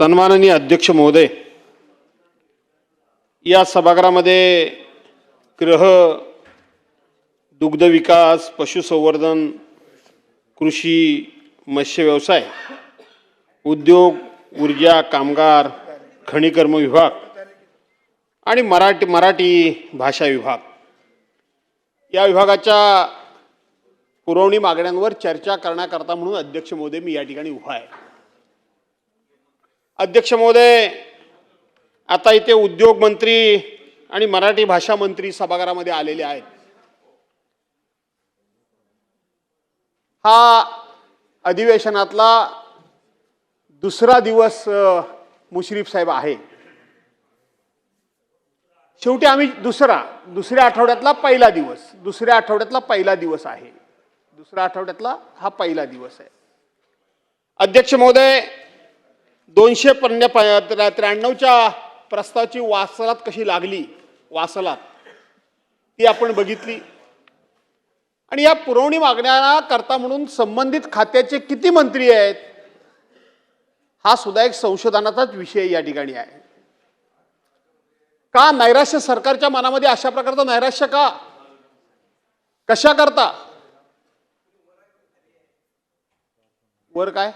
सन्माननीय अध्यक्ष महोदय, या सभागृहामध्ये गृह, दुग्ध विकास, पशुसंवर्धन, कृषी, मत्स्य व्यवसाय, उद्योग, ऊर्जा, कामगार, खनिकर्म विभाग आणि मराठी भाषा विभाग या विभागाच्या पुरवणी मागण्यांवर चर्चा करण्याकरता म्हणून अध्यक्ष महोदय मी या ठिकाणी उभा आहे। अध्यक्ष महोदय, आता इथे उद्योग मंत्री आणि मराठी भाषा मंत्री सभागृहामध्ये आलेले आहेत। हा अधिवेशनातला दुसरा दिवस मुश्रीफ साहेब आहे। शेवटी आम्ही दुसऱ्या आठवड्यातला पहिला दिवस आहे। दुसऱ्या आठवड्यातला हा पहिला दिवस आहे। अध्यक्ष महोदय, 293च्या प्रस्तावाची वासलात कशी लागली ती आपण बघितली आणि या पुरवणी मागण्या करता म्हणून संबंधित खात्याचे किती मंत्री आहेत हा सुद्धा एक संशोधनाचाच विषय या ठिकाणी आहे। का नैराश्य सरकारच्या मनामध्ये अशा प्रकारचं नैराश्य का कशा करता वर काय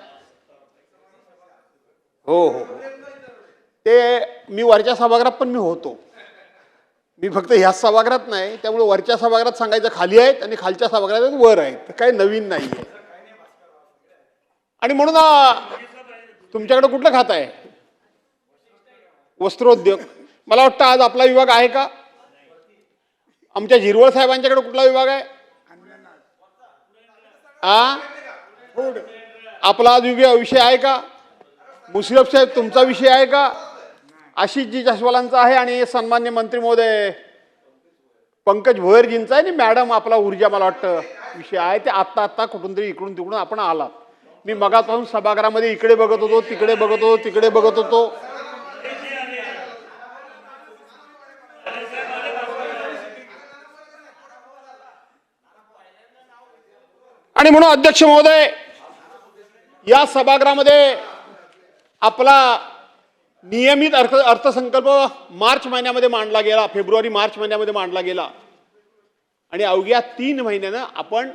हो ते मी वरच्या सभागृहात पण मी होतो। मी फक्त ह्या सभागृहात नाही, त्यामुळे वरच्या सभागृहात सांगायचं खाली आहेत आणि खालच्या सभागृहात वर आहेत, काही नवीन नाहीये। आणि म्हणून तुमच्याकडे कुठलं खातं आहे? वस्त्रोद्योग। मला वाटतं आज आपला विभाग आहे का? आमच्या झिरवळ साहेबांच्याकडे कुठला विभाग आहे? आपला आज विषय आहे का? मुश्रीफ साहेब तुमचा विषय आहे का? आशिषजी जसवालांचा आहे आणि सन्मान्य मंत्री महोदय पंकज भोयरजींचा आहे आणि मॅडम आपला ऊर्जा मला वाटतं विषय आहे। ते आत्ता कुठून तरी इकडून तिकडून आपण आलात। मी मगापासून सभागृहामध्ये इकडे बघत होतो, तिकडे बघत होतो। आणि म्हणून अध्यक्ष महोदय, या सभागृहामध्ये आपला नियमित अर्थसंकल्प मार्च महिन्यामध्ये मांडला गेला, फेब्रुवारी-मार्च महिन्यामध्ये मांडला गेला आणि अवघ्या 3 महिन्यानं आपण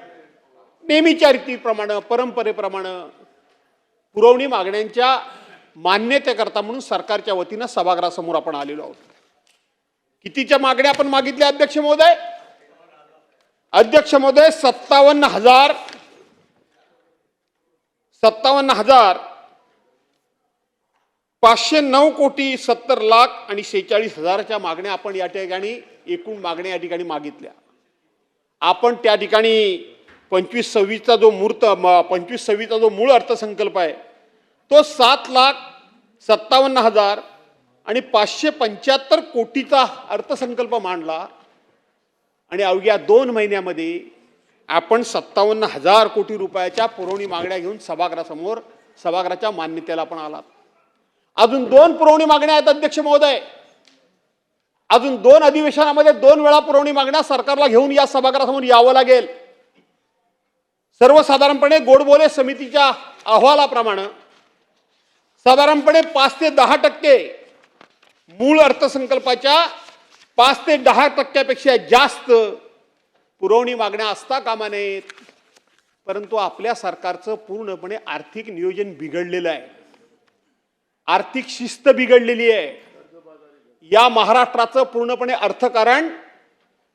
नेहमीच्या रीतीप्रमाणे परंपरेप्रमाणे पुरवणी मागण्यांच्या मान्यतेकरता म्हणून सरकारच्या वतीनं सभागृहासमोर आपण आलेलो आहोत। कितीच्या मागण्या आपण मागितल्या अध्यक्ष महोदय? 57,509 कोटी 70 लाख आणि 46,000च्या मागण्या आपण या ठिकाणी एकूण मागण्या या ठिकाणी मागितल्या। आपण त्या ठिकाणी 25-26चा जो मूळ अर्थसंकल्प आहे तो 7,57,000 आणि 575 कोटीचा अर्थसंकल्प मांडला आणि अवघ्या 2 महिन्यामध्ये आपण 57,000 कोटी रुपयाच्या पुरवणी मागण्या घेऊन सभागृहाच्या मान्यतेला आपण आलात। अजून 2 पुरवणी मागण्या आहेत अध्यक्ष महोदय। अजून 2 अधिवेशनामध्ये 2 वेळा पुरवणी मागण्या सरकारला घेऊन या सभागृहासमोर यावं लागेल। सर्वसाधारणपणे गोडबोले समितीच्या अहवालाप्रमाणे साधारणपणे 5 ते 10% मूळ अर्थसंकल्पाच्या 5 ते 10% जास्त पुरवणी मागण्या असता कामा नयेत। परंतु आपल्या सरकारचं पूर्णपणे आर्थिक नियोजन बिघडलेलं आहे, आर्थिक शिस्त बिघडलेली आहे। या महाराष्ट्राचं पूर्णपणे अर्थकारण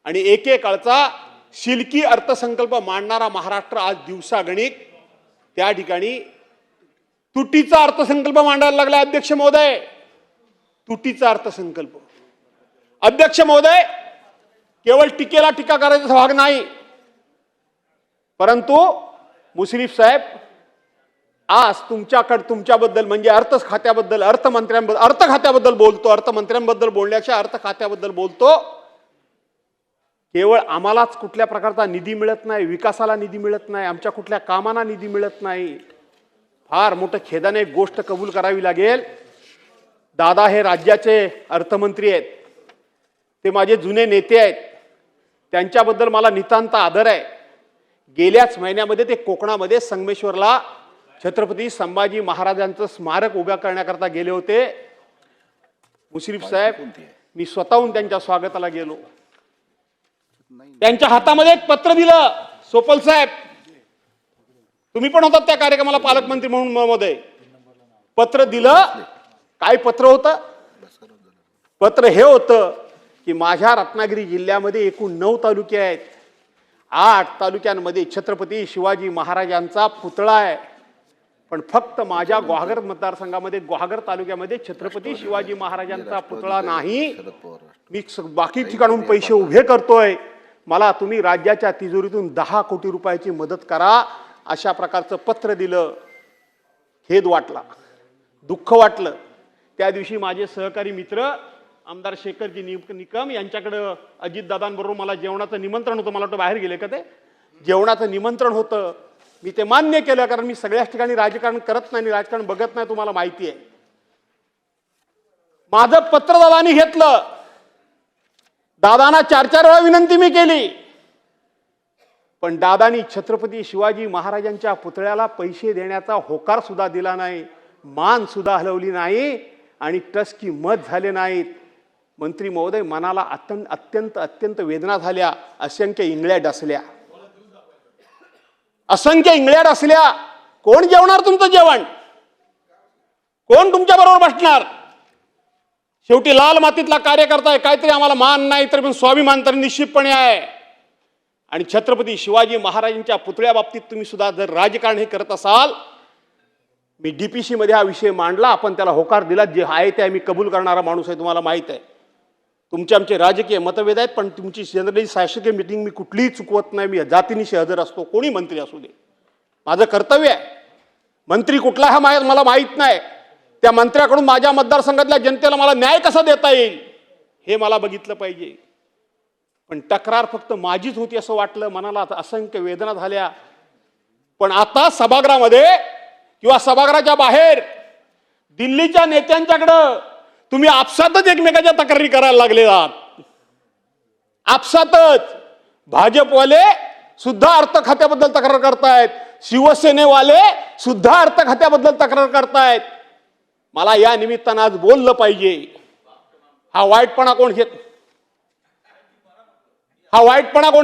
आणि एकेकाळचा शिल्की अर्थसंकल्प मांडणारा महाराष्ट्र आज दिवसागणिक त्या ठिकाणी तुटीचा अर्थसंकल्प मांडायला लागला अध्यक्ष महोदय। तुटीचा अर्थसंकल्प अध्यक्ष महोदय, केवळ टीकेला टीका करायचा भाग नाही, परंतु मुश्रीफ साहेब आज तुमच्याबद्दल म्हणजे अर्थ खात्याबद्दल बोलतो, अर्थमंत्र्यांबद्दल बोलण्याच्या अर्थ खात्याबद्दल बोलतो। केवळ आम्हालाच कुठल्या प्रकारचा निधी मिळत नाही, विकासाला निधी मिळत नाही, आमच्या कुठल्या कामांना निधी मिळत नाही। फार मोठं खेदाने एक गोष्ट कबूल करावी लागेल, दादा हे राज्याचे अर्थमंत्री आहेत, ते माझे जुने नेते आहेत, त्यांच्याबद्दल मला नितांत आदर आहे। गेल्याच महिन्यामध्ये ते कोकणामध्ये संगमेश्वरला छत्रपती संभाजी महाराजांचं स्मारक उभ्या करण्याकरता गेले होते. मुश्रीफ साहेब, मी स्वतःहून त्यांच्या स्वागताला गेलो. त्यांच्या हातामध्ये एक पत्र दिलं. सोपल साहेब, तुम्ही पण होतात त्या कार्यक्रमाला पालकमंत्री म्हणून महोदय. पत्र दिलं. काय पत्र होतं? पत्र हे होतं की माझ्या रत्नागिरी जिल्ह्यामध्ये एकूण 9 तालुके आहेत. 8 तालुक्यांमध्ये छत्रपती शिवाजी महाराजांचा पुतळा आहे. पण फक्त माझ्या गुहागर मतदारसंघामध्ये गुहागर तालुक्यामध्ये छत्रपती शिवाजी महाराजांचा पुतळा नाही. मी बाकी ठिकाणून पैसे उभे करतोय. मला तुम्ही राज्याच्या तिजोरीतून 10 कोटी रुपयाची मदत करा. अशा प्रकारचं पत्र दिलं. खेद वाटला, दुःख वाटलं. त्या दिवशी माझे सहकारी मित्र आमदार शेखरजी निकम यांच्याकडं अजितदादांबरोबर मला जेवणाचं निमंत्रण होतं. मला वाटतं बाहेर गेले का ते. जेवणाचं निमंत्रण होतं. मी ते मान्य केलं, कारण मी सगळ्याच ठिकाणी राजकारण करत नाही, राजकारण बघत नाही, तुम्हाला माहिती आहे. माझं पत्र दादांनी घेतलं. दादांना 4-4 वेळा विनंती मी केली, पण दादांनी छत्रपती शिवाजी महाराजांच्या पुतळ्याला पैसे देण्याचा होकार सुद्धा दिला नाही, मान सुद्धा हलवली नाही आणि टसकी मत झाले नाहीत. मंत्री महोदय, मनाला अत्यंत अत्यंत वेदना झाल्या. असंख्य इंगळ्या डसल्या, असंख्य इंगळ्या डसल्या. कोण जेवणार तुमचं जेवण? कोण तुमच्या बरोबर बसणार? शेवटी लाल मातीतला कार्यकर्ता आहे. काहीतरी आम्हाला मान नाही तर पण स्वाभिमान तर निश्चितपणे आहे. आणि छत्रपती शिवाजी महाराजांच्या पुतळ्या बाबतीत तुम्ही सुद्धा जर राजकारण हे करत असाल, मी डीपीसी मध्ये हा विषय मांडला, आपण त्याला होकार दिला. जे आहे ते मी कबूल करणारा माणूस आहे, तुम्हाला माहित आहे. तुमचे आमचे राजकीय मतभेद आहेत, पण तुमची जनरली शासकीय मीटिंग मी कुठलीही चुकवत नाही. मी जातीनिशी हजर असतो, कोणी मंत्री असू दे. माझं कर्तव्य आहे. मंत्री कुठला हा मला माहीत नाही. त्या मंत्र्याकडून माझ्या मतदारसंघातल्या जनतेला मला न्याय कसा देता येईल हे मला बघितलं पाहिजे. पण तक्रार फक्त माझीच होती असं वाटलं. मनाला असंख्य वेदना झाल्या. पण आता सभागृहामध्ये किंवा सभागृहाच्या बाहेर दिल्लीच्या नेत्यांच्याकडं तुम्ही आपसातच एकमेकाच्या तक्रारी करायला लागले आहात. आपसातच भाजपवाले सुद्धा अर्थ खात्याबद्दल तक्रार करतायत, शिवसेनेवाले सुद्धा अर्थ खात्याबद्दल तक्रार करतायत. मला या निमित्तानं आज बोललं पाहिजे. हा वाईटपणा कोण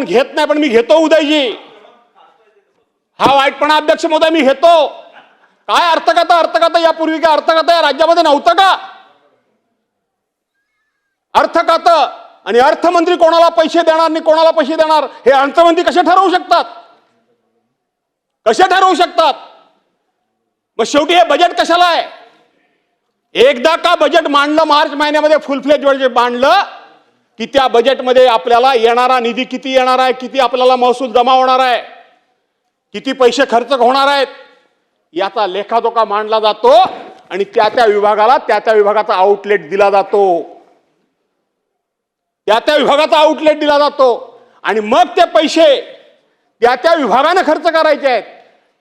घेत नाही, पण मी घेतो उदयजी. हा वाईटपणा अध्यक्ष महोदय मी घेतो. काय अर्थकथा यापूर्वी काय अर्थकथा या राज्यामध्ये नव्हतं का? अर्थखातं आणि अर्थमंत्री कोणाला पैसे देणार आणि कोणाला पैसे देणार हे अर्थमंत्री कसे ठरवू शकतात? मग शेवटी हे बजेट कशाला आहे? एकदा का बजेट मांडलं मार्च महिन्यामध्ये, फुल फ्लेज बजेट मांडलं की त्या बजेटमध्ये आपल्याला येणारा निधी किती येणार आहे, किती आपल्याला महसूल जमा होणार आहे, किती पैसे खर्च होणार आहेत, याचा लेखाजोखा मांडला जातो आणि त्या विभागाला त्या विभागाचा आउटलेट दिला जातो. आणि मग ते पैसे त्या विभागाने खर्च करायचे आहेत.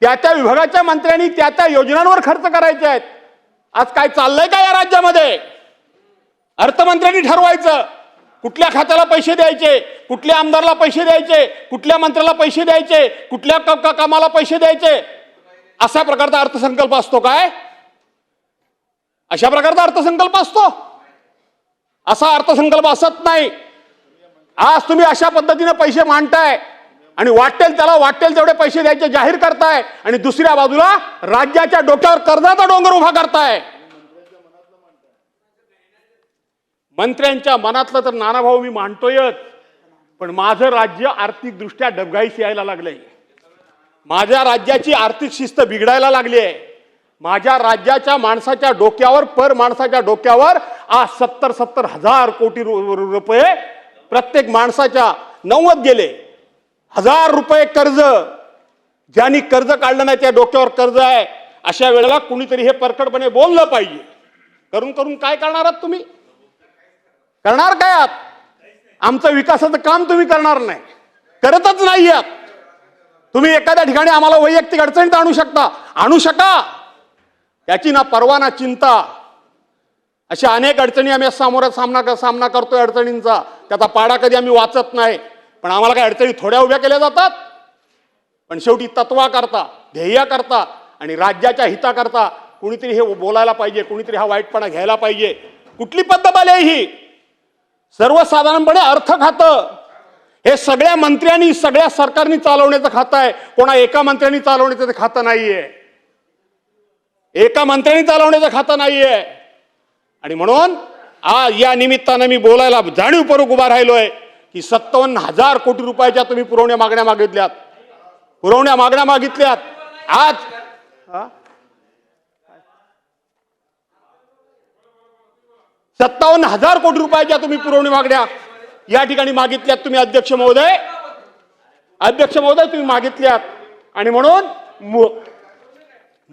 त्या विभागाच्या मंत्र्यांनी त्या योजनांवर खर्च करायचे आहेत. आज काय चाललंय का या राज्यामध्ये? अर्थमंत्र्यांनी ठरवायचं कुठल्या खात्याला पैसे द्यायचे, कुठल्या आमदारला पैसे द्यायचे, कुठल्या मंत्र्याला पैसे द्यायचे, कुठल्या कामाला पैसे द्यायचे. अशा प्रकारचा अर्थसंकल्प असतो काय? अशा प्रकारचा अर्थसंकल्प असतो? असा अर्थसंकल्प असत नाही. आज तुम्ही अशा पद्धतीने पैसे मांडताय आणि वाटेल तेवढे पैसे द्यायचे जाहीर करताय आणि दुसऱ्या बाजूला राज्याच्या डोक्यावर कर्जाचा डोंगर उभा करताय. मंत्र्यांच्या मनातलं तर नानाभाऊ मी मांडतोयच, पण माझं राज्य आर्थिक दृष्ट्या डबघाईस यायला लागलंय. माझ्या राज्याची आर्थिक शिस्त बिघडायला लागली आहे. माझ्या राज्याच्या माणसाच्या डोक्यावर आज 70 हजार कोटी रुपये प्रत्येक माणसाच्या 90 गेले. 1000 रुपये कर्ज, ज्यांनी कर्ज काढलं नाही त्या डोक्यावर कर्ज आहे. अशा वेळेला कुणीतरी हे परखडपणे बोललं पाहिजे. करून काय करणार आहात तुम्ही? करणार काय आहात? आमचं विकासाचं काम तुम्ही करणार नाही, करतच नाही आहात. तुम्ही एखाद्या ठिकाणी आम्हाला वैयक्तिक अडचणीत आणू शका, याची ना परवा ना चिंता. अशा अनेक अडचणी आम्ही सामना करतोय अडचणींचा. त्याचा पाडा कधी आम्ही वाचत नाही, पण आम्हाला काही अडचणी थोड्या उभ्या केल्या जातात. पण शेवटी तत्वाकरता, ध्येयाकरता आणि राज्याच्या हिताकरता कुणीतरी हे बोलायला पाहिजे, कुणीतरी हा वाईटपणा घ्यायला पाहिजे. कुठली पद्धत आली ही? सर्वसाधारणपणे अर्थ खातं हे सगळ्या मंत्र्यांनी, सगळ्या सरकारनी चालवण्याचं खातं आहे. कोणा एका मंत्र्यांनी चालवण्याचं ते खातं नाहीये. एका मंत्र्यांनी चालवण्याचं खातं नाहीये. आणि म्हणून या निमित्तानं मी बोलायला जाणीवपूर्वक उभा राहिलोय की 57,000 कोटी रुपयाच्या तुम्ही पुरवण्या मागण्या मागितल्यात. आज 57,000 कोटी रुपयाच्या तुम्ही पुरवणी मागण्या या ठिकाणी मागितल्यात. तुम्ही अध्यक्ष महोदय तुम्ही मागितल्यात. आणि म्हणून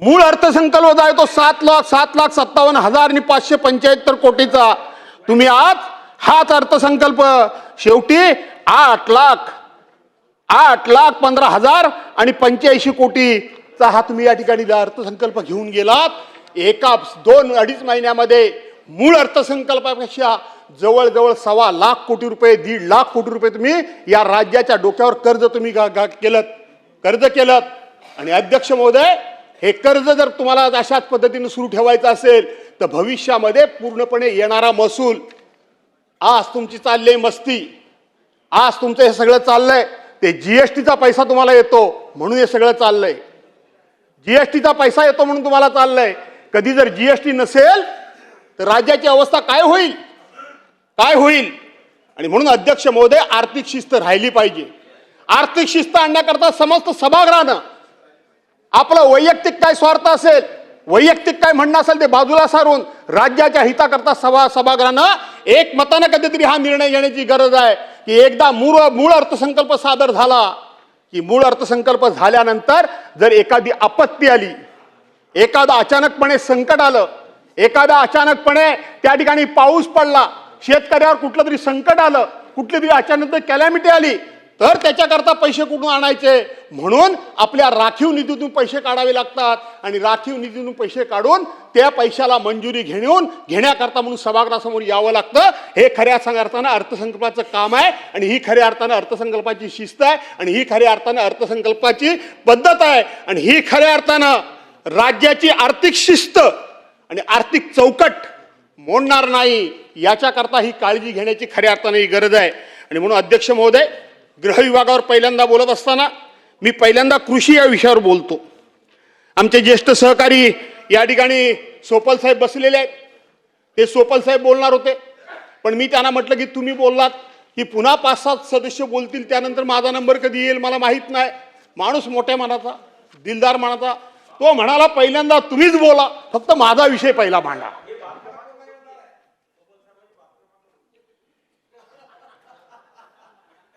मूळ अर्थसंकल्प जो आहे तो 7,57,575 कोटीचा. तुम्ही आज हाच अर्थसंकल्प शेवटी 8,15,085 कोटीचा हा तुम्ही या ठिकाणी अर्थसंकल्प घेऊन गेलात. एका 2-2.5 महिन्यामध्ये मूळ अर्थसंकल्पापेक्षा जवळजवळ 1.25 लाख कोटी रुपये, 1.5 लाख कोटी रुपये तुम्ही या राज्याच्या डोक्यावर कर्ज तुम्ही केलं. आणि अध्यक्ष महोदय, हे कर्ज जर तुम्हाला अशाच पद्धतीने सुरू ठेवायचं असेल तर भविष्यामध्ये पूर्णपणे येणारा महसूल, आज तुमची चालली मस्ती, आज तुमचं हे सगळं चाललंय ते जीएसटीचा पैसा तुम्हाला येतो म्हणून हे सगळं चाललंय. जीएसटीचा पैसा येतो म्हणून तुम्हाला चाललंय. कधी जर जीएसटी नसेल तर राज्याची अवस्था काय होईल? आणि म्हणून अध्यक्ष महोदय, आर्थिक शिस्त राहिली पाहिजे. आर्थिक शिस्त आणण्याकरता समस्त सभागृहानं आपलं वैयक्तिक काय स्वार्थ असेल, वैयक्तिक काय म्हणणं असेल ते बाजूला सारून राज्याच्या हिताकरता सभागृहानं एकमतानं कधीतरी हा निर्णय घेण्याची गरज आहे की एकदा मूळ अर्थसंकल्प सादर झाला की मूळ अर्थसंकल्प झाल्यानंतर जर एखादी आपत्ती आली, एखादा अचानकपणे संकट आलं, एखादा अचानकपणे त्या ठिकाणी पाऊस पडला, शेतकऱ्यावर कुठलं तरी संकट आलं, कुठली तरी अचानक कॅलॅमिटी आली, तर त्याच्याकरता पैसे कुठून आणायचे? म्हणून आपल्या राखीव निधीतून पैसे काढावे लागतात. आणि राखीव निधीतून पैसे काढून त्या पैशाला मंजुरी घेण्याकरता म्हणून सभागृहासमोर यावं लागतं. हे खऱ्या अर्थानं अर्थसंकल्पाचं काम आहे. आणि ही खऱ्या अर्थानं अर्थसंकल्पाची शिस्त आहे. आणि ही खऱ्या अर्थानं अर्थसंकल्पाची पद्धत आहे. आणि ही खऱ्या अर्थानं राज्याची आर्थिक शिस्त आणि आर्थिक चौकट मोडणार नाही, याच्याकरता ही काळजी घेण्याची खऱ्या अर्थानं ही गरज आहे. आणि म्हणून अध्यक्ष महोदय, गृह विभागावर पहिल्यांदा बोलत असताना मी पहिल्यांदा कृषी या विषयावर बोलतो. आमचे ज्येष्ठ सहकारी या ठिकाणी सोपल साहेब बसलेले आहेत. ते सोपल साहेब बोलणार होते, पण मी त्यांना म्हटलं की तुम्ही बोललात की पुन्हा 5-7 सदस्य बोलतील, त्यानंतर माझा नंबर कधी येईल मला माहीत नाही. माणूस मोठ्या मनाचा, दिलदार मनाचा, तो म्हणाला पहिल्यांदा तुम्हीच बोला, फक्त माझा विषय पहिला मांडा.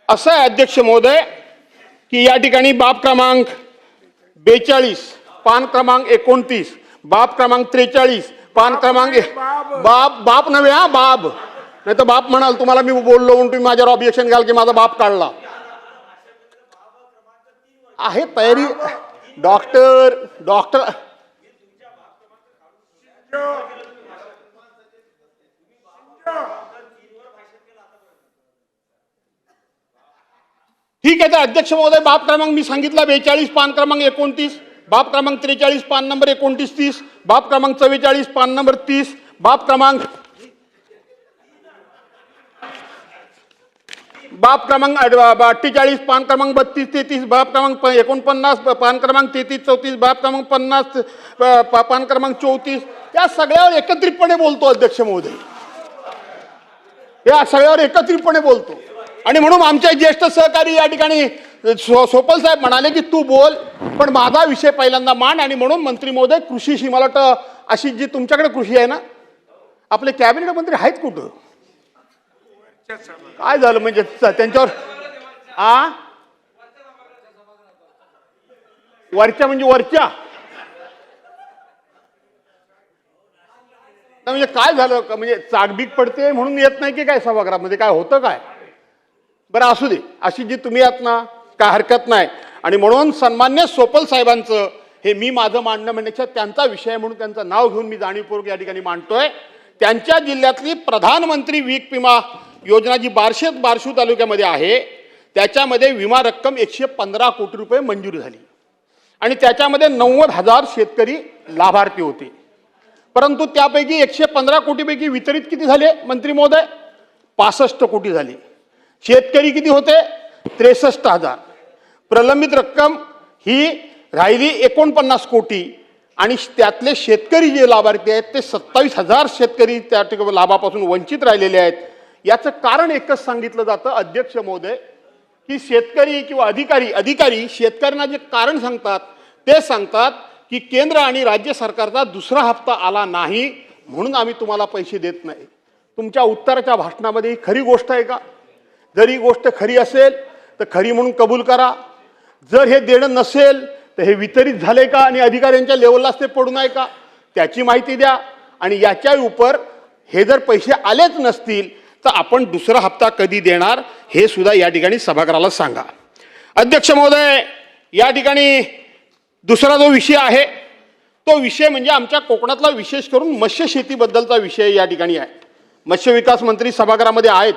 असं आहे अध्यक्ष महोदय की या ठिकाणी बाब क्रमांक 42, पान क्रमांक 29, बाब क्रमांक 43, पान क्रमांक बाप नव्हे हा, बाब नाही तर बाप म्हणाल तुम्हाला मी बोललो म्हणून तुम्ही माझ्यावर ऑब्जेक्शन घ्याल की माझा बाप काढला आहे. तयारी डॉक्टर ठीक आहे. तर अध्यक्ष महोदय, बाब क्रमांक मी सांगितला 42, पान क्रमांक 29, बाब क्रमांक 43, पान नंबर 29-30, बाब क्रमांक 44, पान नंबर 30, बाब क्रमांक 48, पान क्रमांक 32-33, बाब क्रमांक 49, पान क्रमांक 33-34, बाब क्रमांक 50, पान क्रमांक 34, या सगळ्यावर एकत्रितपणे बोलतो अध्यक्ष महोदय, या सगळ्यावर एकत्रितपणे बोलतो. आणि म्हणून आमचे ज्येष्ठ सहकारी या ठिकाणी सोपल साहेब म्हणाले की तू बोल पण माझा विषय पहिल्यांदा मांड. आणि म्हणून मंत्री महोदय, कृषीशी मला वाटतं अशी जी तुमच्याकडे कृषी आहे ना, आपले कॅबिनेट मंत्री आहेत कुठं? काय झालं म्हणजे त्यांच्यावर वरच्या म्हणजे वरच्या म्हणजे काय झालं म्हणजे चाकबीक पडते म्हणून येत नाही की काय सभागृहामध्ये? काय होतं काय? बरं असू दे, अशी जी तुम्ही आहात ना काय हरकत नाही. आणि म्हणून सन्मान्य सोपल साहेबांचं हे मी माझं मांडणं म्हणण्याच्या त्यांचा विषय म्हणून त्यांचं नाव घेऊन मी जाणीवपूर्वक या ठिकाणी मांडतोय. त्यांच्या जिल्ह्यातली प्रधानमंत्री पीक विमा योजना जी बार्शी तालुक्यामध्ये आहे त्याच्यामध्ये विमा रक्कम 115 कोटी रुपये मंजूर झाली. आणि त्याच्यामध्ये 90,000 शेतकरी लाभार्थी होते. परंतु त्यापैकी 115 कोटीपैकी वितरित किती झाले मंत्री महोदय? 65 कोटी झाले. शेतकरी किती होते? 63,000. प्रलंबित रक्कम ही राहिली 49 कोटी आणि त्यातले शेतकरी जे लाभार्थी आहेत ते 27,000 शेतकरी त्या ठिकाणी लाभापासून वंचित राहिलेले आहेत. याचं कारण एकच सांगितलं जातं अध्यक्ष महोदय, की शेतकरी किंवा अधिकारी शेतकऱ्यांना जे कारण सांगतात ते सांगतात की केंद्र आणि राज्य सरकारचा दुसरा हप्ता आला नाही म्हणून आम्ही तुम्हाला पैसे देत नाही. तुमच्या उत्तराच्या भाषणामध्ये ही खरी गोष्ट आहे का? जर ही गोष्ट खरी असेल तर खरी म्हणून कबूल करा. जर हे देणं नसेल तर हे वितरित झाले का आणि अधिकाऱ्यांच्या लेवललाच ते पडून आहे का त्याची माहिती द्या. आणि याच्या उपर हे जर पैसे आलेच नसतील तर आपण दुसरा हप्ता कधी देणार हे सुद्धा या ठिकाणी सभागृहाला सांगा. अध्यक्ष महोदय, या ठिकाणी दुसरा जो विषय आहे तो विषय म्हणजे आमच्या कोकणातला विशेष करून मत्स्य शेतीबद्दलचा विषय या ठिकाणी आहे. मत्स्य विकास मंत्री सभागृहामध्ये आहेत.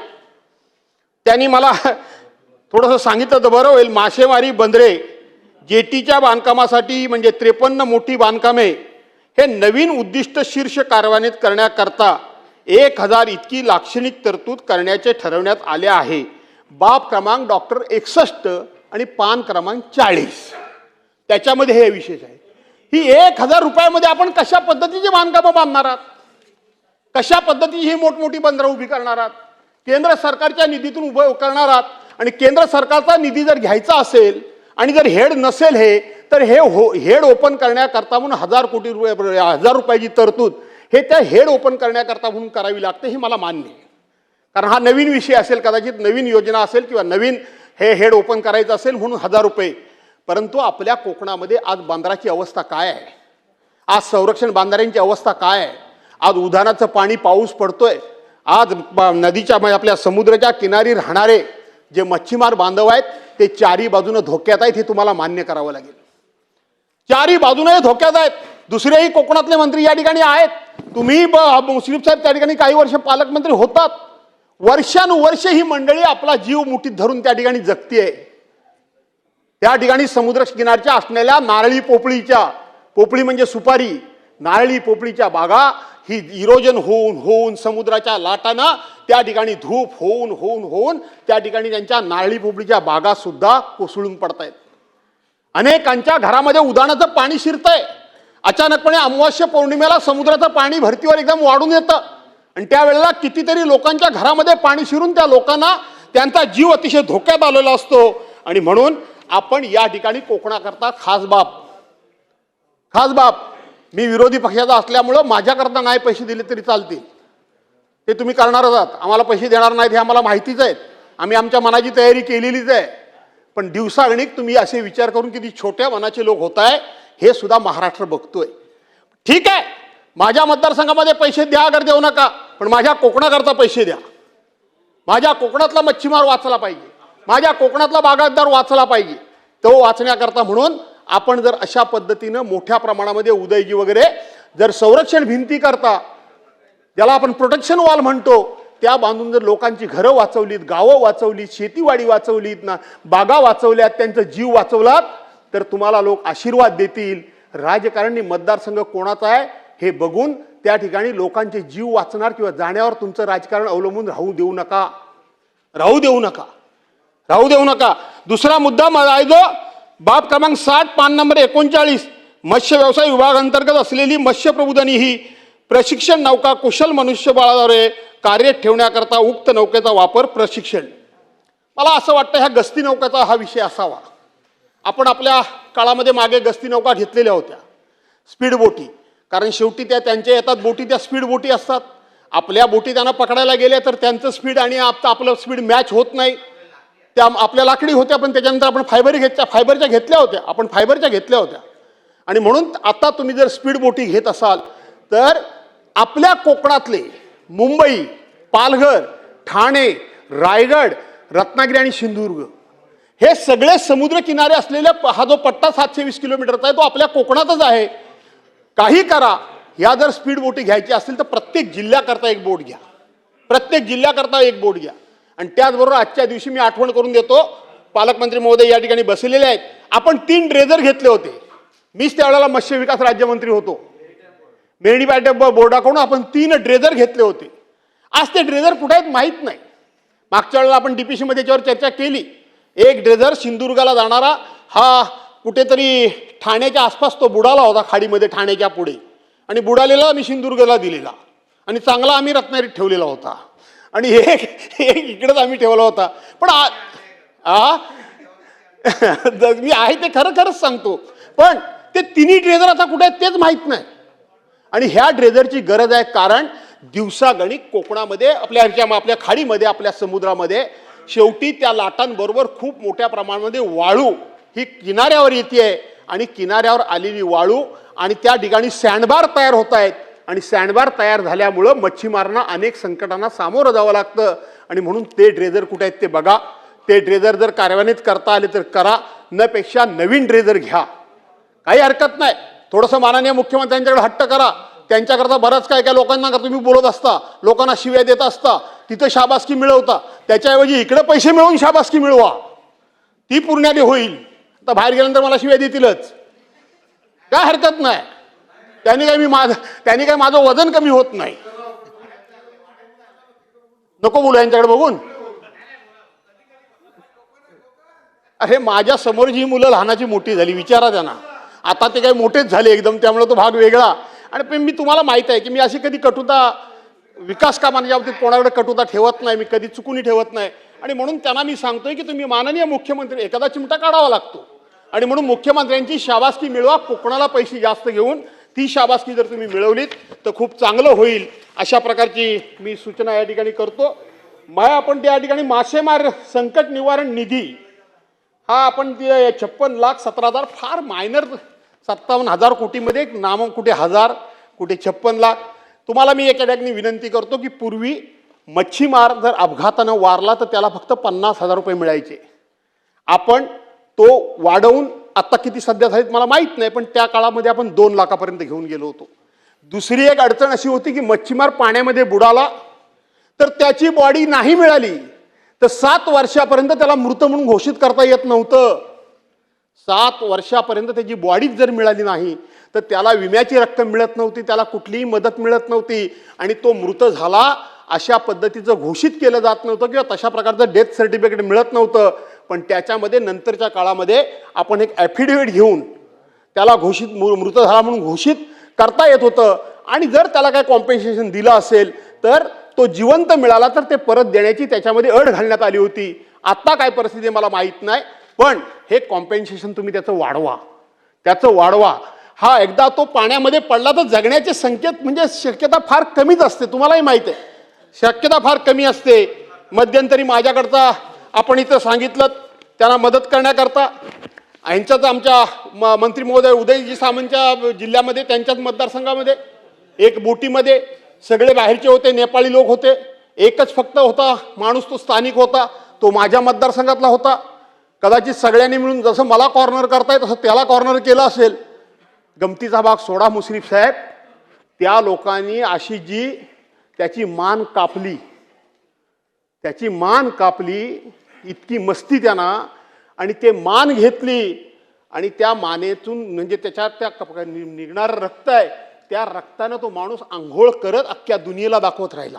त्यांनी मला थोडंसं सांगितलं तर बरं होईल. मासेमारी बंदरे जेटीच्या बांधकामासाठी म्हणजे 53 मोठी बांधकामे हे नवीन उद्दिष्ट शीर्ष कार्यान्वित करण्याकरता 1,000 इतकी लाक्षणिक तरतूद करण्याचे ठरवण्यात आले आहे. बाब क्रमांक डॉक्टर 61 आणि पान क्रमांक 40 त्याच्यामध्ये हे विशेष आहे. ही 1,000 रुपयामध्ये आपण कशा पद्धतीचे बांधकामं बांधणार आहात? कशा पद्धतीची ही मोठमोठी बंदरं उभी करणार आहात? केंद्र सरकारच्या निधीतून उभं करणार आहात. आणि केंद्र सरकारचा निधी जर घ्यायचा असेल आणि जर हेड नसेल हे तर हे हेड ओपन करण्याकरता म्हणून 1,000 रुपयाची तरतूद हे त्या हेड ओपन करण्याकरता म्हणून करावी लागते. हे मला मान्य आहे, कारण हा नवीन विषय असेल, कदाचित नवीन योजना असेल किंवा नवीन हे हेड ओपन करायचं असेल म्हणून 1,000 रुपये. परंतु आपल्या कोकणामध्ये आज बांद्राची अवस्था काय आहे? आज संरक्षण बांधाऱ्यांची अवस्था काय आहे? आज उधाणाचं पाणी पाऊस पडतोय. आज नदीच्या आपल्या समुद्राच्या किनारी राहणारे जे मच्छीमार बांधव आहेत ते चारी बाजूने धोक्यात आहेत. हे तुम्हाला मान्य करावं लागेल. चारी बाजूने धोक्यात आहेत. दुसरेही कोकणातले मंत्री या ठिकाणी आहेत. तुम्ही मुश्रीफ साहेब त्या ठिकाणी काही वर्ष पालकमंत्री होतात. वर्षानुवर्ष ही मंडळी आपला जीव मुठीत धरून त्या ठिकाणी जगतीये. त्या ठिकाणी समुद्र किनारच्या असलेल्या नारळी पोपळी म्हणजे सुपारी, नारळी पोपळीच्या बागा ही इरोजन होऊन समुद्राच्या लाटांना त्या ठिकाणी धूप होऊन त्या ठिकाणी त्यांच्या नारळी पोपळीच्या बागा सुद्धा कोसळून पडतायत. अनेकांच्या घरामध्ये उधाणाचं पाणी शिरतंय. अचानकपणे अमावास्या पौर्णिमेला समुद्राचं पाणी भरतीवर एकदम वाढून येतं आणि त्यावेळेला कितीतरी लोकांच्या घरामध्ये पाणी शिरून त्या लोकांना त्यांचा जीव अतिशय धोक्यात आलेला असतो. आणि म्हणून आपण या ठिकाणी कोकणाकरता खास बाब मी विरोधी पक्षाचा असल्यामुळं माझ्याकरता नाही पैसे दिले तरी चालतील, ते तुम्ही करणारच आहात. आम्हाला पैसे देणार नाहीत हे आम्हाला माहितीच आहे. आम्ही आमच्या मनाची तयारी केलेलीच आहे. पण दिवसागणिक तुम्ही असे विचार करून किती छोट्या मनाचे लोक होत आहे हे सुद्धा महाराष्ट्र बघतोय. ठीक आहे, माझ्या मतदारसंघामध्ये पैसे द्या अगर देऊ नका, पण माझ्या कोकणाकरता पैसे द्या. माझ्या कोकणातला मच्छीमार वाचला पाहिजे, माझ्या कोकणातला बागायतदार वाचला पाहिजे. तो वाचण्याकरता म्हणून आपण जर अशा पद्धतीनं मोठ्या प्रमाणामध्ये उदयजी वगैरे जर संरक्षण भिंती करता, ज्याला आपण प्रोटेक्शन वॉल म्हणतो, त्या बांधून जर लोकांची घरं वाचवलीत, गावं वाचवलीत, शेतीवाडी वाचवलीत ना, बागा वाचवल्यात, त्यांचा जीव वाचवलात तर तुम्हाला लोक आशीर्वाद देतील. राजकारणी मतदारसंघ कोणाचा आहे हे बघून त्या ठिकाणी लोकांचे जीव वाचणार किंवा जाण्यावर तुमचं राजकारण अवलंबून राहू देऊ नका. दुसरा मुद्दा आहे जो बाब क्रमांक 60 पान नंबर 39 मत्स्य व्यवसाय विभागांतर्गत असलेली मत्स्य प्रबोधिनी ही प्रशिक्षण नौका कुशल मनुष्यबळाद्वारे कार्यरत ठेवण्याकरता उक्त नौकेचा वापर प्रशिक्षण. मला असं वाटतं ह्या गस्ती नौकेचा हा विषय असावा. आपण आपल्या काळामध्ये मागे गस्ती नौका घेतलेल्या होत्या, स्पीड बोटी, कारण शेवटी त्या त्यांच्या येतात बोटी, त्या स्पीड बोटी असतात. आपल्या बोटी त्यांना पकडायला गेल्या तर त्यांचं स्पीड आणि आपलं स्पीड मॅच होत नाही. त्या आपल्या लाकडी होत्या, पण त्याच्यानंतर आपण फायबरच्या घेतल्या होत्या. आणि म्हणून आता तुम्ही जर स्पीड बोटी घेत असाल तर आपल्या कोकणातले मुंबई, पालघर, ठाणे, रायगड, रत्नागिरी आणि सिंधुदुर्ग हे सगळे समुद्र किनारे असलेले हा जो पट्टा 720 किलोमीटरचा आहे तो आपल्या कोकणातच आहे. काही करा, या जर स्पीड बोटी घ्यायची असतील तर प्रत्येक जिल्ह्याकरता एक बोट घ्या. आणि त्याचबरोबर आजच्या दिवशी मी आठवण करून देतो, पालकमंत्री महोदय या ठिकाणी बसलेले आहेत. आपण 3 ड्रेजर घेतले होते. मीच त्यावेळेला मत्स्य विकास राज्यमंत्री होतो. मेंढीपाट्या बोर्डाकडून आपण 3 ड्रेजर घेतले होते. आज ते ड्रेजर कुठे आहेत माहीत नाही. मागच्या वेळेला आपण डीपीसी मध्ये याच्यावर चर्चा केली. एक ड्रेजर सिंधुदुर्गाला जाणारा हा कुठेतरी ठाण्याच्या आसपास तो बुडाला होता खाडीमध्ये, ठाण्याच्या पुढे, आणि बुडालेला आम्ही सिंधुदुर्गला दिलेला आणि चांगला आम्ही रत्नागिरीत ठेवलेला होता आणि एक इकडेच आम्ही ठेवला होता. पण मी आहे ते खरं खरंच सांगतो, पण ते 3 ड्रेजर आता कुठे आहेत तेच माहीत नाही. आणि ह्या ड्रेजरची गरज आहे, कारण दिवसागणिक कोकणामध्ये आपल्या खाडीमध्ये, आपल्या समुद्रामध्ये शेवटी त्या लाटांबरोबर खूप मोठ्या प्रमाणामध्ये वाळू ही किनाऱ्यावर येते आणि किनाऱ्यावर आलेली वाळू आणि त्या ठिकाणी सँडबार तयार होत आहेत आणि सँडबार तयार झाल्यामुळं मच्छीमारांना अनेक संकटांना सामोरं जावं लागतं. आणि म्हणून ते ड्रेजर कुठे आहेत ते बघा. ते ड्रेजर जर कार्यान्वित करता आले तर करा, नपेक्षा नवीन ड्रेजर घ्या, काही हरकत नाही. थोडंसं माननीय मुख्यमंत्र्यांच्याकडे हट्ट करा. त्यांच्याकरता बरंच काय काय लोकांना तुम्ही बोलत असता, लोकांना शिव्या देत असता, तिथं शाबासकी मिळवता. त्याच्याऐवजी इकडे पैसे मिळवून शाबासकी मिळवा, ती पूर्णाली होईल. आता बाहेर गेल्यानंतर मला शिव्या देतीलच, काय हरकत नाही. त्यांनी काय माझं वजन कमी होत नाही. नको बोलू यांच्याकडे बघून. अरे माझ्या समोर जी मुलं लहानाची मोठी झाली, विचारा त्यांना. आता ते काही मोठेच झाले एकदम, त्यामुळे तो भाग वेगळा. आणि मी तुम्हाला माहित आहे की मी अशी कधी कटुता विकास कामांच्या बाबतीत कोणाकडे कटुता ठेवत नाही, मी कधी चुकूनही ठेवत नाही. आणि म्हणून त्यांना मी सांगतोय की तुम्ही माननीय मुख्यमंत्री, एखादा चिमटा काढावा लागतो आणि म्हणून मुख्यमंत्र्यांची शाबासकी मिळवा. कोकणाला पैसे जास्त घेऊन ती शाबासकी जर तुम्ही मिळवलीत तर खूप चांगलं होईल. अशा प्रकारची मी सूचना या ठिकाणी करतो. आपण त्या ठिकाणी मासेमार संकट निवारण निधी हा आपण 56,17,000 फार मायनर, 57,000 कोटीमध्ये नाम, कुठे 1000, कुठे 56,00,000. तुम्हाला मी एका ठिकाणी विनंती करतो की पूर्वी मच्छीमार जर अपघातानं वारला तर त्याला फक्त 50,000 रुपये मिळायचे. आपण तो वाढवून आता किती सध्या झालीत मला माहीत नाही, पण त्या काळामध्ये आपण 2 लाखापर्यंत घेऊन गेलो होतो. दुसरी एक अडचण अशी होती की मच्छीमार पाण्यामध्ये बुडाला तर त्याची बॉडी नाही मिळाली तर 7 वर्षापर्यंत त्याला मृत म्हणून घोषित करता येत नव्हतं. 7 वर्षापर्यंत त्याची बॉडीच जर मिळाली नाही तर त्याला विम्याची रक्कम मिळत नव्हती, त्याला कुठलीही मदत मिळत नव्हती आणि तो मृत झाला अशा पद्धतीचं घोषित केलं जात नव्हतं किंवा तशा प्रकारचं डेथ सर्टिफिकेट मिळत नव्हतं. पण त्याच्यामध्ये नंतरच्या काळामध्ये आपण एक ॲफिडेव्हिट घेऊन त्याला मृत झाला म्हणून घोषित करता येत होतं. आणि जर त्याला काय कॉम्पेन्सेशन दिलं असेल तर तो जिवंत मिळाला तर ते परत देण्याची त्याच्यामध्ये अट घालण्यात आली होती. आता काय परिस्थिती मला माहीत नाही, पण हे कॉम्पेन्सेशन तुम्ही त्याचं वाढवा. हा एकदा तो पाण्यामध्ये पडला तर जगण्याचे संकेत म्हणजे शक्यता फार कमीच असते, तुम्हालाही माहिती आहे, शक्यता फार कमी असते. मध्यंतरी माझ्याकडचा आपण इथं सांगितलं त्यांना मदत करण्याकरता यांच्याच आमच्या मंत्री महोदय उदयजी सामंतच्या जिल्ह्यामध्ये, त्यांच्याच मतदारसंघामध्ये एक बोटीमध्ये सगळे बाहेरचे होते, नेपाळी लोक होते. एकच फक्त होता माणूस, तो स्थानिक होता, तो माझ्या मतदारसंघातला होता. कदाचित सगळ्यांनी मिळून जसं मला कॉर्नर करताय तसं त्याला कॉर्नर केलं असेल. गमतीचा भाग सोडा मुश्रीफ साहेब, त्या लोकांनी अशी जी त्याची मान कापली, इतकी मस्ती त्यांना, आणि ते मान घेतली आणि त्या मानेतून म्हणजे त्याच्यात त्या निघणारं रक्त आहे, त्या रक्तानं तो माणूस आंघोळ करत अख्ख्या दुनियेला दाखवत राहिला.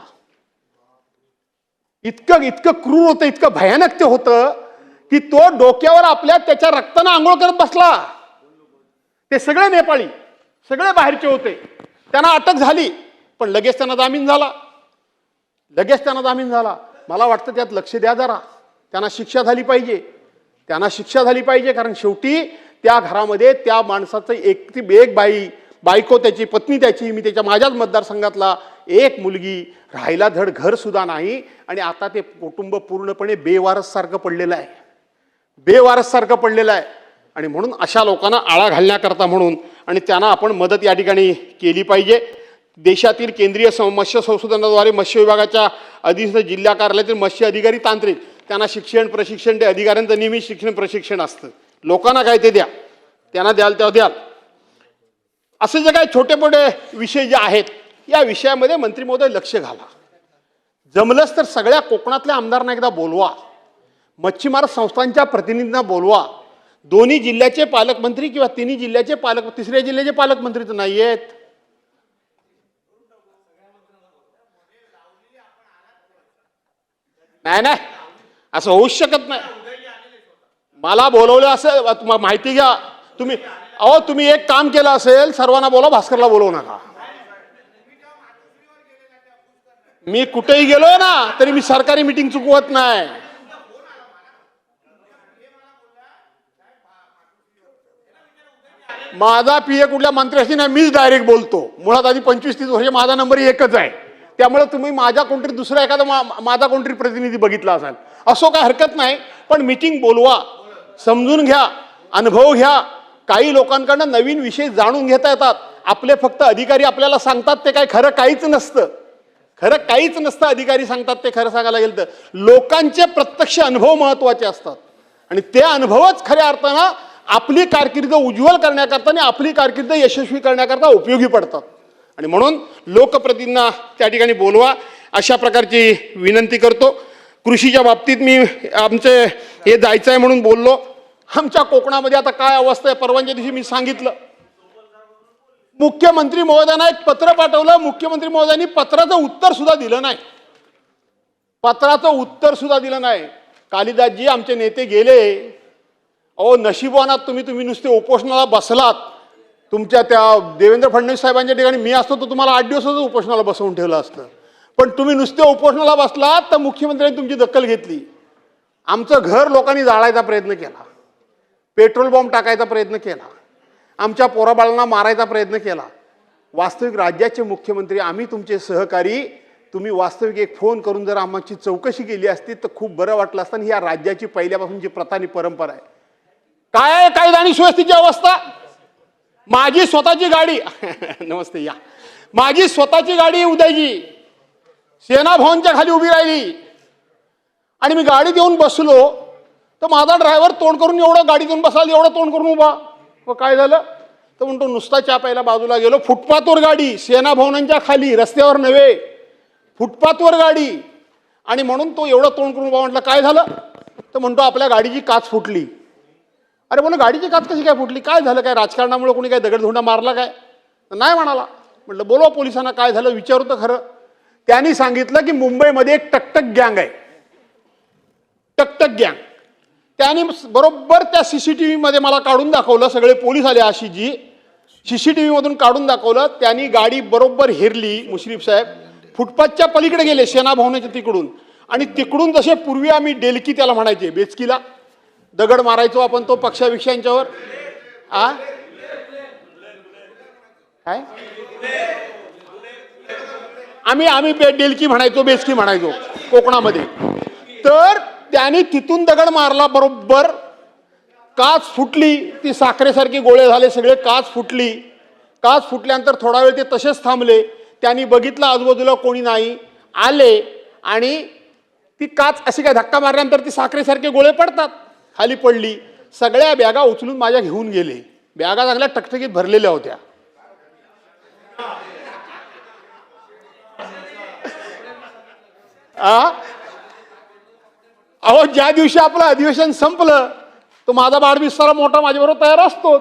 इतकं क्रूर होतं, इतकं भयानक ते होतं की तो डोक्यावर आपल्या त्याच्या रक्तानं आंघोळ करत बसला. ते सगळे नेपाळी, सगळे बाहेरचे होते. त्यांना अटक झाली पण लगेच त्यांना जामीन झाला. मला वाटतं त्यात लक्ष द्या जरा, त्यांना शिक्षा झाली पाहिजे. कारण शेवटी त्या घरामध्ये त्या माणसाचं एक बायको, त्याची पत्नी, मी माझ्याच मतदारसंघातला एक मुलगी, राहायला धड घर सुद्धा नाही. आणि आता ते कुटुंब पूर्णपणे बेवारससारखं पडलेलं आहे. आणि म्हणून अशा लोकांना आळा घालण्याकरता म्हणून आणि त्यांना आपण मदत या ठिकाणी केली पाहिजे. देशातील केंद्रीय मत्स्य संशोधनाद्वारे मत्स्य विभागाच्या अधीन जिल्हा कार्यालयातील मत्स्य अधिकारी तांत्रिक त्यांना प्रशिक्षण अधिकाऱ्यांचं नियमित शिक्षण प्रशिक्षण असतं. लोकांना काय ते द्या, त्यांना द्याल तेव्हा द्याल. असे जे काही छोटे मोठे विषय जे आहेत या विषयामध्ये मंत्री महोदय लक्ष घाला. जमलंच तर सगळ्या कोकणातल्या आमदारांना एकदा बोलवा, मच्छीमार संस्थांच्या प्रतिनिधींना बोलवा. दोन्ही जिल्ह्याचे पालकमंत्री किंवा तिन्ही जिल्ह्याचे तिसऱ्या जिल्ह्याचे पालकमंत्री तर नाही आहेत. नाही नाही, असं होऊच शकत नाही. मला बोलवलं असं माहिती घ्या तुम्ही. अहो तुम्ही एक काम केलं असेल, सर्वांना बोला, भास्करला बोलवू नका. मी कुठेही गेलोय ना तरी मी सरकारी मीटिंग चुकवत नाही. माझा पीए कुठल्या मंत्र्याशी नाही, मीच डायरेक्ट बोलतो. मुळात आधी 25-30 वर्ष माझा नंबर एकच आहे. त्यामुळे तुम्ही माझा कोणतरी दुसरा एखादा माझा कोणतरी प्रतिनिधी बघितला असाल, असो काय हरकत नाही. पण मीटिंग बोलवा, समजून घ्या, अनुभव घ्या. काही लोकांकडनं नवीन विषय जाणून घेता येतात. आपले फक्त अधिकारी आपल्याला सांगतात ते काय खरं काहीच नसतं. खरं काहीच नसतं. अधिकारी सांगतात ते खरं सांगायला गेलं तर लोकांचे प्रत्यक्ष अनुभव महत्वाचे असतात आणि ते अनुभवच खऱ्या अर्थानं आपली कारकीर्द उज्ज्वल करण्याकरता आणि आपली कारकीर्द यशस्वी करण्याकरता उपयोगी पडतात. आणि म्हणून लोकप्रतिनिधींना त्या ठिकाणी बोलवा अशा प्रकारची विनंती करतो. कृषीच्या बाबतीत मी आमचे हे जायचं आहे म्हणून बोललो. आमच्या कोकणामध्ये आता काय अवस्था आहे, परवाच्या दिवशी मी सांगितलं. मुख्यमंत्री महोदयांना एक पत्र पाठवलं. मुख्यमंत्री महोदयांनी पत्राचं उत्तर सुद्धा दिलं नाही. पत्राचं उत्तर सुद्धा दिलं नाही. कालिदासजी आमचे नेते गेले. अहो नशिबवानात तुम्ही नुसते उपोषणाला बसलात. तुमच्या त्या देवेंद्र फडणवीस साहेबांच्या ठिकाणी मी असतो तर तुम्हाला 8 दिवसच उपोषणाला बसवून ठेवलं असतं. पण तुम्ही नुसते उपोषणाला बसलात तर मुख्यमंत्र्यांनी तुमची दखल घेतली. आमचं घर लोकांनी जाळायचा प्रयत्न केला, पेट्रोल बॉम्ब टाकायचा प्रयत्न केला, आमच्या पोराबाळांना मारायचा प्रयत्न केला. वास्तविक राज्याचे मुख्यमंत्री आम्ही तुमचे सहकारी, तुम्ही वास्तविक एक फोन करून जर आमची चौकशी केली असती तर खूप बरं वाटलं असतं. ही या राज्याची पहिल्यापासूनची प्रथा आणि परंपरा आहे. काय आहे कायदा आणि सुव्यवस्थेची अवस्था? माझी स्वतःची गाडी नमस्ते या, माझी स्वतःची गाडी उदयजी सेना भवनच्या खाली उभी राहिली आणि मी गाडीत येऊन बसलो तर माझा ड्रायव्हर तोंड करून एवढं गाडीत येऊन बसाल, एवढं तोंड करून उभा. मग काय झालं तर म्हणतो नुसता चहा प्यायला बाजूला गेलो. फुटपाथवर गाडी, सेना भवनांच्या खाली, रस्त्यावर नव्हे, फुटपाथवर गाडी. आणि म्हणून तो एवढं तोंड करून उभा. म्हटलं काय झालं तर म्हणतो आपल्या गाडीची काच फुटली. अरे म्हणून गाडीची काच कशी काय फुटली, काय झालं, काय राजकारणामुळे कोणी काय दगडधोंडा मारला काय? नाही म्हणाला. म्हटलं बोलवा पोलिसांना, काय झालं विचारू तर खरं. त्यांनी सांगितलं की मुंबईमध्ये एक टकटक गँग आहे, टकटक गँग. त्यांनी बरोबर त्या सीसीटीव्ही मध्ये मला काढून दाखवलं. सगळे पोलीस आले आशिषजी, सीसीटीव्ही मधून काढून दाखवलं. त्यांनी गाडी बरोबर हेरली. मुश्रीफ साहेब फुटपाथच्या पलीकडे गेले सेना भवनाच्या तिकडून, आणि तिकडून जसे पूर्वी आम्ही डेलकी त्याला म्हणायचे, बेचकीला दगड मारायचो आपण तो पक्षाविषयांच्यावर. काय आम्ही डेलकी म्हणायचो, बेचकी म्हणायचो कोकणामध्ये. तर त्यांनी तिथून दगड मारला, बरोबर काच फुटली. ती साखरेसारखी गोळे झाले सगळे, काच फुटली. काच फुटल्यानंतर थोडा वेळ ते तसेच थांबले. त्यांनी बघितलं आजूबाजूला कोणी नाही, आले आणि ती काच अशी काय धक्का मारल्यानंतर ती साखरेसारखे गोळे पडतात, खाली पडली. सगळ्या बॅगा उचलून माझ्या घेऊन गेले. बॅगा चांगल्या टकटकीत भरलेल्या होत्या. अहो ज्या दिवशी आपलं अधिवेशन संपलं तो माझा वाढदिवसाला मोठा माझ्याबरोबर तयार असतो.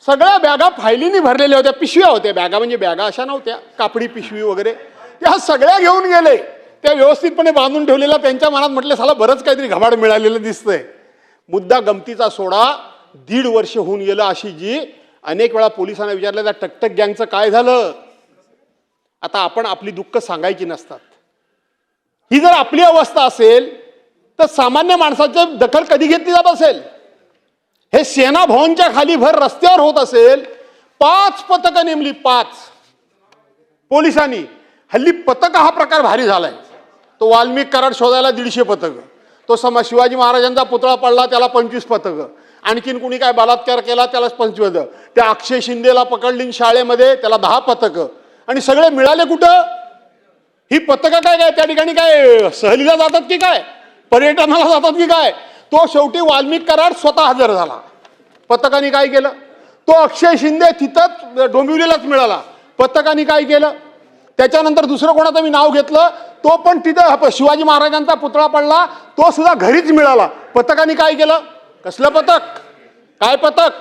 सगळ्या बॅगा फायलीनी भरलेल्या होत्या. पिशव्या होत्या, बॅगा म्हणजे बॅगा अशा नव्हत्या, कापडी पिशवी वगैरे, त्या सगळ्या घेऊन गेले. त्या व्यवस्थितपणे बांधून ठेवलेल्या. त्यांच्या मनात म्हटले साला बरंच काहीतरी घबाड मिळालेलं दिसतंय. मुद्दा गमतीचा सोडा, 1.5 वर्ष होऊन गेलं. आशिषजी अनेक वेळा पोलिसांना विचारलं त्या टकटक गँगचं काय झालं. आता आपण आपली दुःख सांगायची नसतात. ही जर आपली अवस्था असेल तर सामान्य माणसाची दखल कधी घेतली जात असेल. हे सेना भवनच्या खाली भर रस्त्यावर होत असेल. 5 पथकं नेमली, 5 पोलिसांनी. हल्ली पथक हा प्रकार भारी झालाय. तो वाल्मिक कराड शोधायला 150 पथक, तो शिवाजी महाराजांचा पुतळा पडला त्याला 25 पथक, आणखीन कुणी काय बलात्कार केला त्याला 25, त्या अक्षय शिंदेला पकडली शाळेमध्ये त्याला 10 पथक. आणि सगळे मिळाले कुठं? ही पथकं काय काय त्या ठिकाणी काय सहलीला जातात की काय, पर्यटनाला जातात की काय? तो शेवटी वाल्मिक कराड स्वतः हजर झाला. पथकाने काय केलं? तो अक्षय शिंदे तिथंच डोंबिवलीलाच मिळाला. पथकाने काय केलं? त्याच्यानंतर दुसरं कोणाचं मी नाव घेतलं, तो पण तिथं शिवाजी महाराजांचा पुतळा पडला, तो सुद्धा घरीच मिळाला. पथकाने काय केलं? कसलं पथक? काय पथक?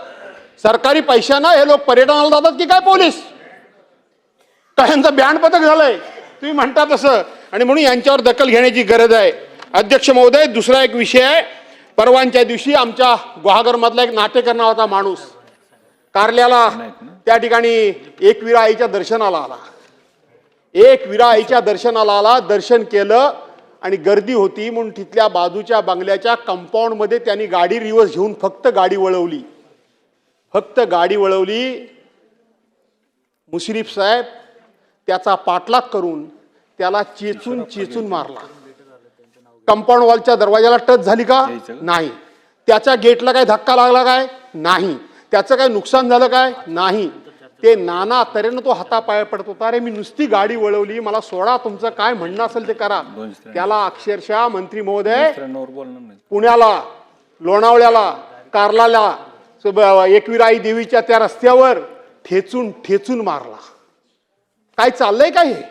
सरकारी पैशानं हे लोक पर्यटनाला जातात की काय पोलीस? काय यांचं बँड पथक झालंय तुम्ही म्हणता तसं? आणि म्हणून यांच्यावर दखल घेण्याची गरज आहे. अध्यक्ष महोदय, दुसरा एक विषय आहे. परवानच्या दिवशी आमच्या गुहागर मधला एक नाटेकर नावाचा माणूस कारल्याला त्या ठिकाणी एकविरा आईच्या दर्शनाला आला. एकविरा आईच्या दर्शनाला आला, दर्शन केलं आणि गर्दी होती म्हणून तिथल्या बाजूच्या बंगल्याच्या कंपाऊंड मध्ये त्यांनी गाडी रिव्हर्स घेऊन फक्त गाडी वळवली. मुश्रीफ साहेब त्याचा पाठलाग करून त्याला चेचून मारला. कंपाऊंड वॉलच्या दरवाजाला टच झाली का? नाही. त्याच्या गेटला काय धक्का लागला काय? नाही. त्याचं काय नुकसान झालं काय? नाही. ते नाना तऱ्हेनं तो हातापाय पडत होता, अरे मी नुसती गाडी वळवली, मला सोडा, तुमचं काय म्हणणं असेल ते करा. त्याला अक्षरशः मंत्री महोदय पुण्याला, लोणावळ्याला, कार्लाला, एकविराई देवीच्या त्या रस्त्यावर ठेचून मारला. काय चाललंय का हे?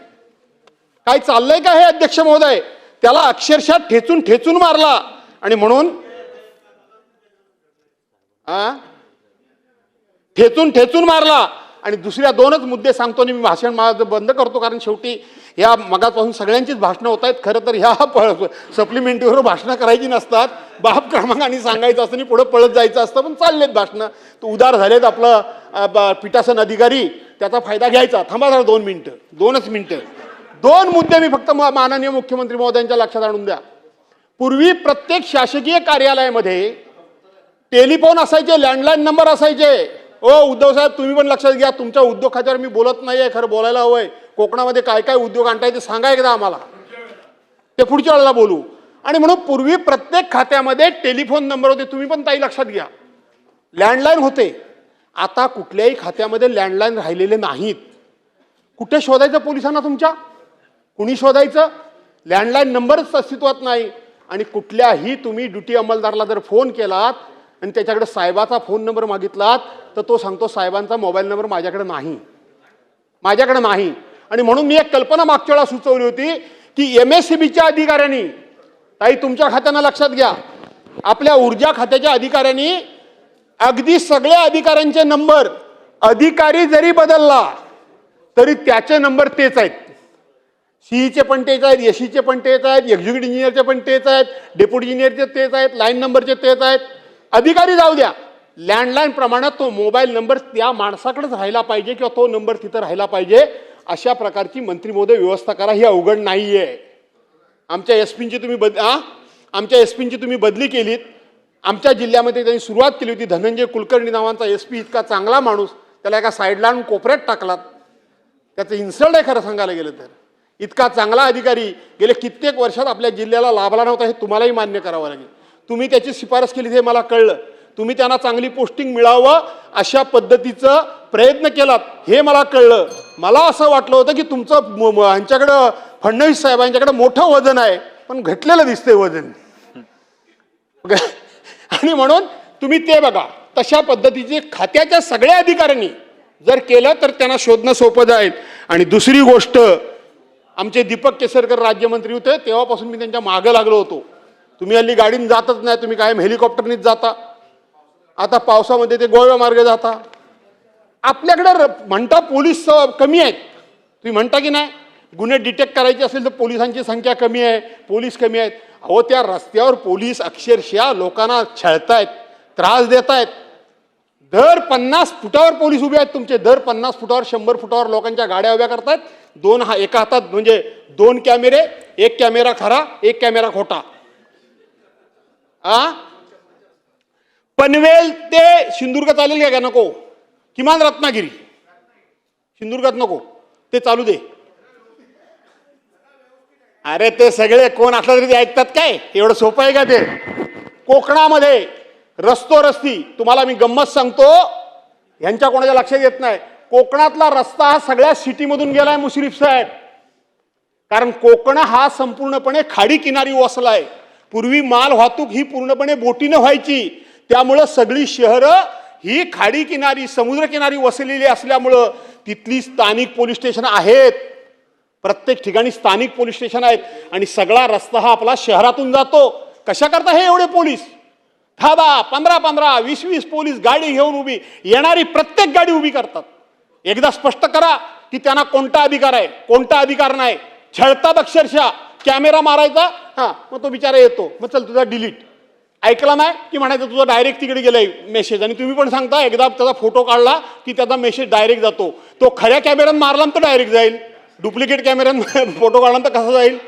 काय चाललंय का हे अध्यक्ष महोदय? त्याला अक्षरशः ठेचून मारला. आणि म्हणून ठेचून मारला. आणि दुसऱ्या दोनच मुद्दे सांगतो आणि मी भाषण माझं बंद करतो, कारण शेवटी या मगापासून सगळ्यांचीच भाषणं होत आहेत. खरं तर ह्या सप्लिमेंटरीवर भाषणं करायची नसतात, बाप क्रमांकाने सांगायचं असतं आणि पुढे पळत जायचं असतं, पण चाललेत भाषणं. तो उदार झालेत आपलं पीठासन अधिकारी, त्याचा फायदा घ्यायचा. थांबा जरा 2 मिनिटं, 2च मिनिटं. 2 मुद्दे मी फक्त माननीय मुख्यमंत्री महोदयांच्या लक्षात आणून द्या. पूर्वी प्रत्येक शासकीय कार्यालयामध्ये टेलिफोन असायचे, लँडलाईन नंबर असायचे. उद्धव साहेब, तुम्ही पण लक्षात घ्या. तुमच्या उद्योग खात्यावर मी बोलत नाहीये, खरं बोलायला हवंय. कोकणामध्ये काय काय उद्योग आणताय ते सांगा एकदा आम्हाला, ते पुढच्या वेळेला बोलू. आणि म्हणून पूर्वी प्रत्येक खात्यामध्ये टेलिफोन नंबर होते. तुम्ही पण ताई लक्षात घ्या. लँडलाईन होते. आता कुठल्याही खात्यामध्ये लँडलाईन राहिलेले नाहीत. कुठे शोधायचं पोलिसांना तुमच्या? कुणी शोधायचं? लँडलाईन नंबरच अस्तित्वात नाही. आणि कुठल्याही तुम्ही ड्युटी अंमलदाराला जर फोन केलात आणि त्याच्याकडे साहेबाचा फोन नंबर मागितलात तर तो सांगतो साहेबांचा मोबाईल नंबर माझ्याकडे नाही. आणि म्हणून मी एक कल्पना मागच्या वेळा सुचवली होती की MSCBच्या अधिकाऱ्यांनी, ताई तुमच्या खात्यांना लक्षात घ्या, आपल्या ऊर्जा खात्याच्या अधिकाऱ्यांनी अगदी सगळ्या अधिकाऱ्यांचे नंबर, अधिकारी जरी बदलला तरी त्याचे नंबर तेच आहेत. सीईचे पण तेच आहेत, एसीचे पण तेच आहेत, एक्झिक्युटिव्ह इंजिनियरचे पण तेच आहेत, डेप्युटी इंजिनियरचे तेच आहेत, लाईन नंबरचे तेच आहेत. अधिकारी जाऊ द्या, लँडलाईन प्रमाणात तो मोबाईल नंबर त्या माणसाकडेच राहिला पाहिजे किंवा तो नंबर तिथं राहिला पाहिजे. अशा प्रकारची मंत्री महोदय व्यवस्था करा. ही अवघड नाहीये. आमच्या एसपींची तुम्ही बदली केलीत. आमच्या जिल्ह्यामध्ये त्यांनी सुरुवात केली होती. धनंजय कुलकर्णी नावांचा एसपी, इतका चांगला माणूस, त्याला एका साईडला आणून कोपऱ्यात टाकलात. त्याचं इन्सल्ट आहे खरं सांगायला गेलं तर. इतका चांगला अधिकारी गेले कित्येक वर्षात आपल्या जिल्ह्याला लाभला नव्हता, हे तुम्हालाही मान्य करावं लागेल. तुम्ही त्याची शिफारस केली हे मला कळलं. तुम्ही त्यांना चांगली पोस्टिंग मिळावं अशा पद्धतीचं प्रयत्न केलात हे मला कळलं. मला असं वाटलं होतं की तुमचं यांच्याकडं, फडणवीस साहेबांच्याकडे मोठं वजन आहे, पण घटलेलं दिसतंय वजन. आणि म्हणून तुम्ही ते बघा, तशा पद्धतीचे खात्याच्या सगळ्या अधिकाऱ्यांनी जर केलं तर त्यांना शोधणं सोपं जाईल. आणि दुसरी गोष्ट, आमचे दीपक केसरकर राज्यमंत्री होते तेव्हापासून मी त्यांच्या मागे लागलो होतो. तुम्ही हल्ली गाडीने जातच नाही, तुम्ही कायम हेलिकॉप्टरनीच जाता. आता पावसामध्ये ते गोव्या मार्गे जाता. आपल्याकडे म्हणता पोलीस कमी आहेत, तुम्ही म्हणता की नाही, गुन्हे डिटेक्ट करायचे असेल तर पोलिसांची संख्या कमी आहे, पोलीस कमी आहेत. अहो, त्या रस्त्यावर पोलीस अक्षरशः लोकांना छळतायत, त्रास देत आहेत. दर 50 फुटावर पोलीस उभे आहेत तुमचे. दर 50 फुटावर, 100 फुटावर लोकांच्या गाड्या उभ्या करतायत. एका हातात म्हणजे 2 कॅमेरे, एक कॅमेरा खरा, एक कॅमेरा खोटा. पनवेल ते सिंधुदुर्ग चालेल का नको? किमान रत्नागिरी, सिंधुदुर्गात नको, ते चालू दे. अरे ते सगळे कोण असला तरी ते ऐकतात काय? एवढं सोपं आहे का ते? कोकणामध्ये रस्ती, तुम्हाला मी गंमत सांगतो, ह्यांच्या कोणाच्या लक्षात येत नाही. कोकणातला रस्ता हा सगळ्या सिटीमधून गेलाय मुश्रीफ साहेब. कारण कोकण हा संपूर्णपणे खाडी किनारी वसलाय. पूर्वी माल वाहतूक ही पूर्णपणे बोटीनं व्हायची. त्यामुळं सगळी शहरं ही खाडी किनारी, समुद्र किनारी वसलेली असल्यामुळं तिथली स्थानिक पोलीस स्टेशन आहेत. प्रत्येक ठिकाणी स्थानिक पोलीस स्टेशन आहेत. आणि सगळा रस्ता हा आपला शहरातून जातो. कशा करता हे एवढे पोलीस? 10 15 20 पोलीस गाडी घेऊन उभी, येणारी प्रत्येक गाडी उभी करतात. एकदा स्पष्ट करा की त्यांना कोणता अधिकार आहे, कोणता अधिकार नाही. छळतात अक्षरशः. कॅमेरा मारायचा, हा मग तो बिचारा येतो, मग चल तुझा डिलीट. ऐकला नाही की म्हणायचं तुझा डायरेक्ट तिकडे गेलाय मेसेज. आणि तुम्ही पण सांगता एकदा त्याचा फोटो काढला की त्याचा मेसेज डायरेक्ट जातो. तो खऱ्या कॅमेऱ्यात मारला तर डायरेक्ट जाईल, डुप्लिकेट कॅमेऱ्यात फोटो काढला तर कसा जाईल,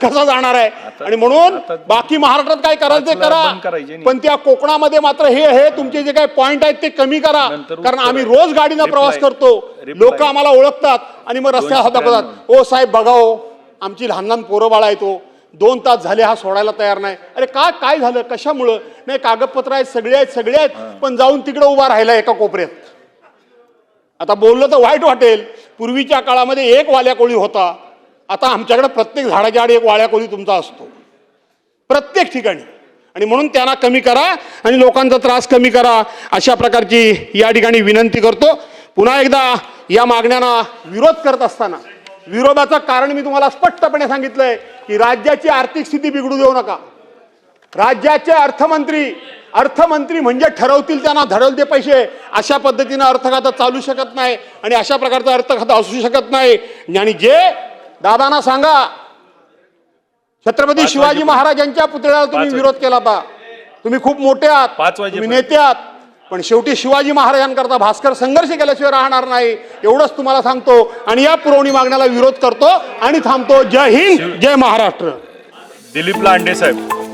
कसा जाणार आहे. आणि म्हणून बाकी महाराष्ट्रात काय करायचं ते करा, पण त्या कोकणामध्ये मात्र हे तुमचे जे काही पॉइंट आहेत ते कमी करा. कारण आम्ही रोज गाडीनं प्रवास करतो, लोक आम्हाला ओळखतात आणि मग रस्त्यावर दाखवतात, ओ साहेब बघाओ आमची लहान लहान पोरं बाळा येतो, 2 तास झाले हा सोडायला तयार नाही. अरे काय झालं, कशामुळं नाही, कागदपत्र आहेत, सगळे आहेत, पण जाऊन तिकडे उभा राहिला एका कोपऱ्यात. आता बोललं तर वाईट वाटेल, पूर्वीच्या काळामध्ये एक वाल्या कोळी होता, आता आमच्याकडे प्रत्येक झाडाच्या आड एक वाळ्या कोळी तुमचा असतो, प्रत्येक ठिकाणी. आणि म्हणून त्यांना कमी करा आणि लोकांचा त्रास कमी करा, अशा प्रकारची या ठिकाणी विनंती करतो. पुन्हा एकदा या मागण्यांना विरोध करत असताना विरोधाचं कारण मी तुम्हाला स्पष्टपणे सांगितलंय की राज्याची आर्थिक स्थिती बिघडू देऊ नका. राज्याचे अर्थमंत्री म्हणजे ठरवतील त्यांना धडवल ते पैसे, अशा पद्धतीनं अर्थखातं चालू शकत नाही आणि अशा प्रकारचं अर्थखातं असू शकत नाही. आणि जे दादांना सांगा, छत्रपती शिवाजी महाराजांच्या पुतळ्याला तुम्ही विरोध केला होता, तुम्ही खूप मोठे आहात, तुम्ही नेते आहात, पण शेवटी शिवाजी महाराजांकरता भास्कर संघर्ष केल्याशिवाय राहणार नाही, एवढंच तुम्हाला सांगतो. आणि या पुरवणी मागण्याला विरोध करतो आणि थांबतो. जय हिंद, जय महाराष्ट्र. दिलीप लांडे साहेब.